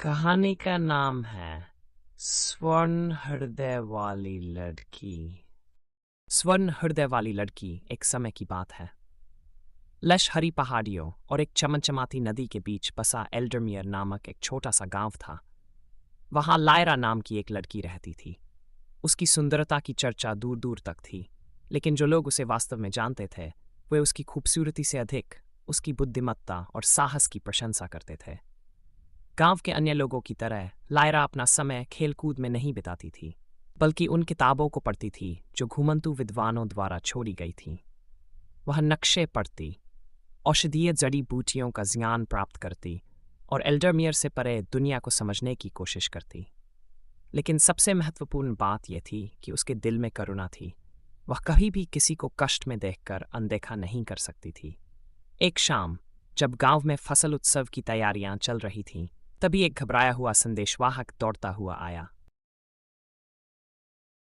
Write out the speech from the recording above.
कहानी का नाम है स्वर्ण हृदय वाली लड़की। स्वर्ण हृदय वाली लड़की एक समय की बात है। लश हरी पहाड़ियों और एक चमचमाती नदी के बीच बसा एल्डरमियर नामक एक छोटा सा गांव था। वहां लायरा नाम की एक लड़की रहती थी। उसकी सुंदरता की चर्चा दूर दूर तक थी, लेकिन जो लोग उसे वास्तव में जानते थे वे उसकी खूबसूरती से अधिक उसकी बुद्धिमत्ता और साहस की प्रशंसा करते थे। गांव के अन्य लोगों की तरह लायरा अपना समय खेलकूद में नहीं बिताती थी, बल्कि उन किताबों को पढ़ती थी जो घुमंतु विद्वानों द्वारा छोड़ी गई थीं। वह नक्शे पढ़ती, औषधीय जड़ी बूटियों का ज्ञान प्राप्त करती और एल्डरमियर से परे दुनिया को समझने की कोशिश करती। लेकिन सबसे महत्वपूर्ण बात यह थी कि उसके दिल में करुणा थी। वह कभी भी किसी को कष्ट में देखकर अनदेखा नहीं कर सकती थी। एक शाम जब गांव में फसल उत्सव की तैयारियां चल रही थीं, तभी एक घबराया हुआ संदेशवाहक दौड़ता हुआ आया।